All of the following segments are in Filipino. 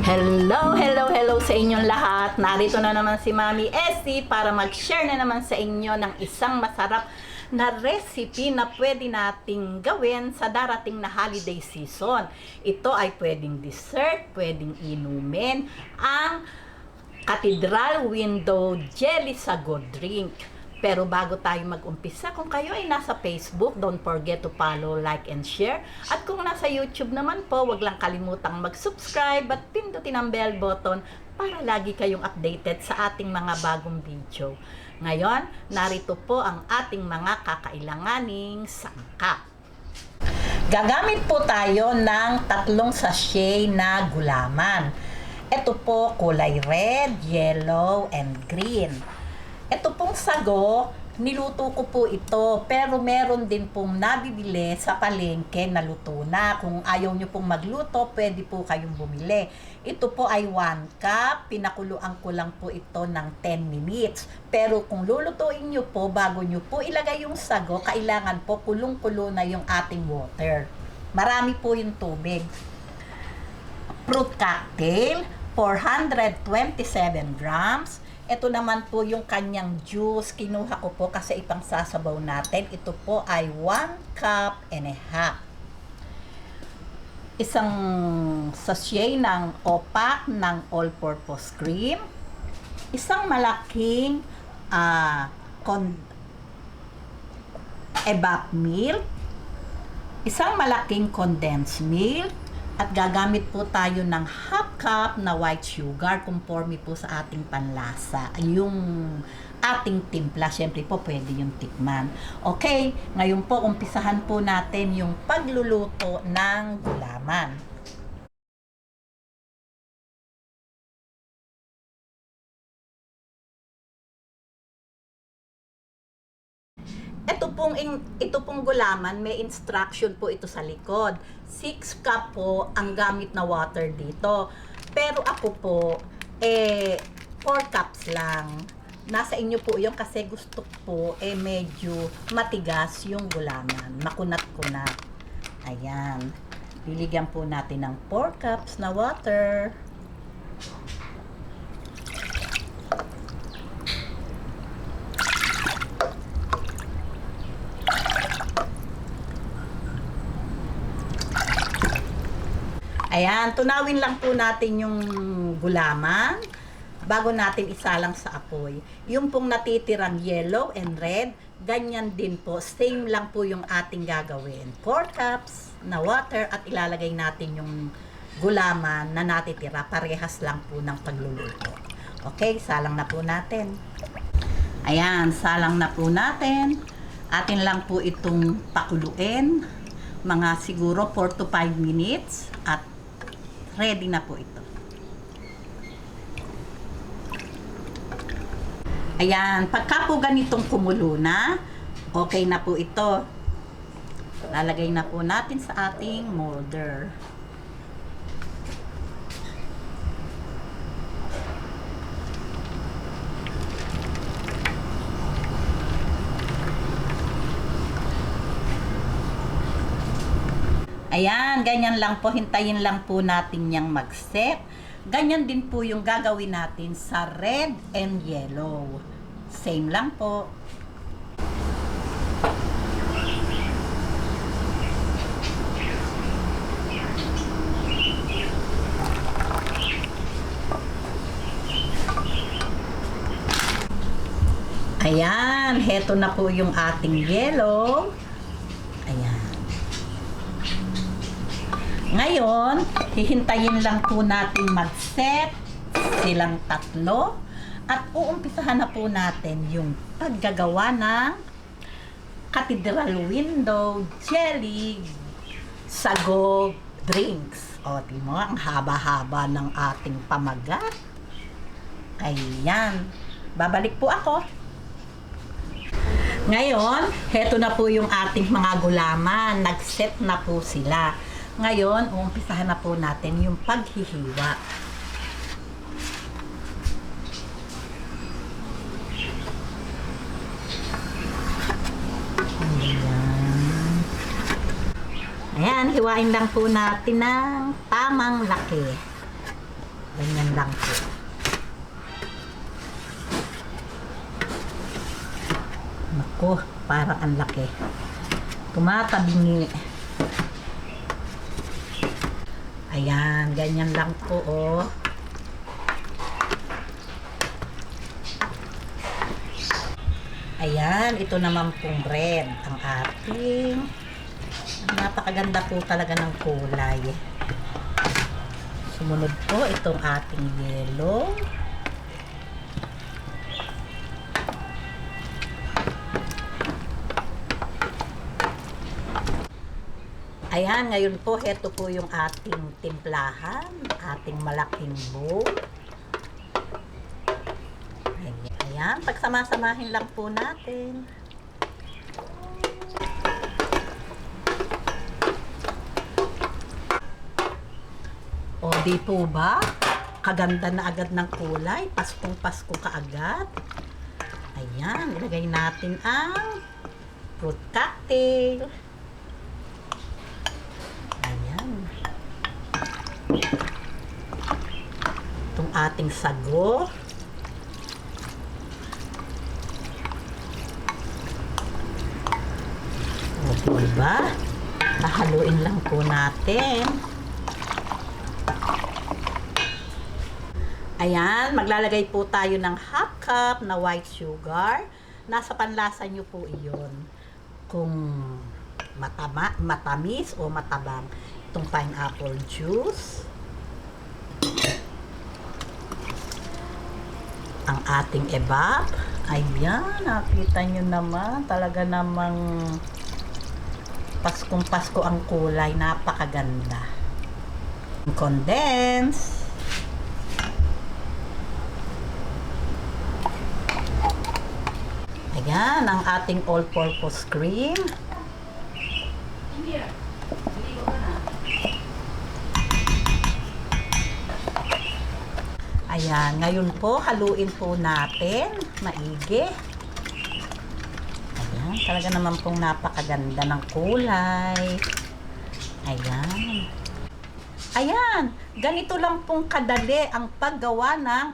Hello, hello, hello sa inyong lahat. Narito na naman si Mami Essie para mag-share na naman sa inyo ng isang masarap na recipe na pwede nating gawin sa darating na holiday season. Ito ay pwedeng dessert, pwedeng inumin, ang Cathedral Window Jelly Sago Drink. Pero bago tayo mag-umpisa, kung kayo ay nasa Facebook, don't forget to follow, like, and share. At kung nasa YouTube naman po, wag lang kalimutang mag-subscribe at pindutin ang bell button para lagi kayong updated sa ating mga bagong video. Ngayon, narito po ang ating mga kakailanganing sangkap. Gagamit po tayo ng 3 sachet na gulaman. Ito po kulay red, yellow, and green. Ito pong sago, niluto ko po ito, pero meron din pong nabibili sa palengke na luto na. Kung ayaw nyo pong magluto, pwede po kayong bumili. Ito po ay 1 cup, pinakuluan ko lang po ito ng 10 minutes. Pero kung lulutuin nyo po, bago nyo po ilagay yung sago, kailangan po kulong-kulo na yung ating water. Marami po yung tubig. Fruit cocktail, 427 grams. Ito naman po yung kanyang juice. Kinuha ko po kasi ipang sasabaw natin. Ito po ay 1 cup and a half. Isang sachet ng opak ng all-purpose cream. Isang malaking evap milk. Isang malaking condensed milk. At gagamit po tayo ng half cup na white sugar conforme po sa ating panlasa. Yung ating timpla, syempre po pwede yung tikman. Okay, ngayon po umpisahan po natin yung pagluluto ng gulaman. Ito pong gulaman, may instruction po ito sa likod. 6 cup po ang gamit na water dito. Pero ako po, 4 cups lang. Nasa inyo po yun kasi gusto po, medyo matigas yung gulaman. Makunat-kunat. Ayan. Liligyan po natin ng 4 cups na water. Ayan, tunawin lang po natin yung gulaman bago natin isalang sa apoy. Yung pong natitirang yellow and red, ganyan din po. Same lang po yung ating gagawin. 4 cups na water at ilalagay natin yung gulaman na natitira. Parehas lang po ng pagluluto. Okay, salang na po natin. Ayan, salang na po natin. Atin lang po itong pakuluin. Mga siguro 4 to 5 minutes at ready na po ito. Ayan, pagka po ganitong kumulo na, okay na po ito. Lalagay na po natin sa ating molder. Ayan, ganyan lang po. Hintayin lang po natin yang mag-set. Ganyan din po yung gagawin natin sa red and yellow. Same lang po. Ayan, heto na po yung ating yellow. Ayan. Ngayon, hihintayin lang po natin mag-set silang 3 at uumpisahan na po natin yung paggagawa ng Cathedral Window Jelly Sago Drinks. O, tingnan mo, ang haba-haba ng ating pamagat. Ayan. Babalik po ako. Ngayon, heto na po yung ating mga gulaman. Nag-set na po sila. Ngayon, uumpisahan na po natin yung paghihiwa. Ayan, hiwain lang po natin ng tamang laki. Ganyan lang po. Naku, parang ang laki. Tumatabingi. Ayan, ganyan lang po, oh. Ayan, ito naman pong red. Ang ating napakaganda po talaga ng kulay. Sumunod po itong ating yellow. Ayan, ngayon po, heto po yung ating timplahan, ating malaking bowl. Ayan, pagsama-samahin lang po natin. O, di po ba? Kaganda na agad ng kulay, Paskong-Pasko kaagad. Ayan, ilagay natin ang fruit cocktail. Itong ating sago. O, diba? Hahaluin lang po natin. Ayan, maglalagay po tayo ng half cup na white sugar. Nasa panlasa nyo po iyon. Kung matamis o matabang. Itong pineapple juice. Ang ating evap. Ayan, nakita nyo naman. Talaga namang Paskong-Pasko ang kulay. Napakaganda. Condense. Ayan, ang ating all-purpose cream. Ayan, ngayon po, haluin po natin, maigi. Ayan, talaga naman pong napakaganda ng kulay. Ayan. Ayan, ganito lang pong kadali ang paggawa ng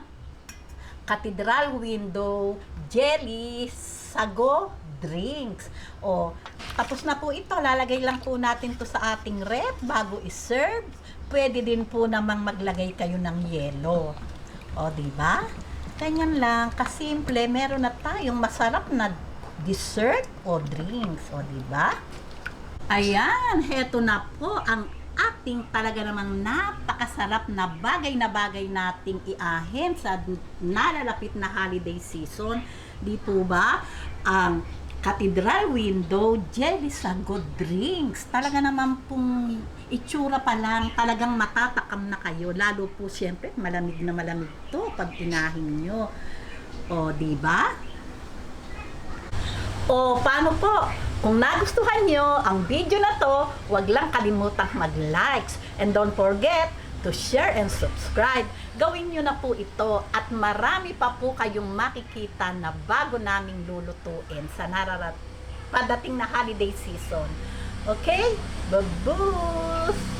Cathedral Window Jelly Sago Drinks. O, tapos na po ito. Lalagay lang po natin to sa ating ref bago i-serve. Pwede din po namang maglagay kayo ng yelo. O, diba? Ganyan lang, kasimple, meron na tayong masarap na dessert o drinks. O, diba? Ayan, heto na po ang ating talaga namang napakasarap na bagay nating iahin sa nalalapit na holiday season. Di po ba? Ang Cathedral Window Jelly Sago Drinks. Talaga naman pong itsura pa lang, talagang matatakam na kayo. Lalo po siyempre, malamig na malamig to pag inahin nyo. O, diba? O, paano po? Kung nagustuhan nyo ang video na to, huwag lang kalimutang mag-likes. And don't forget to share and subscribe. Gawin nyo na po ito at marami pa po kayong makikita na bago naming lulutuin sa padating na holiday season. Okay? Babus!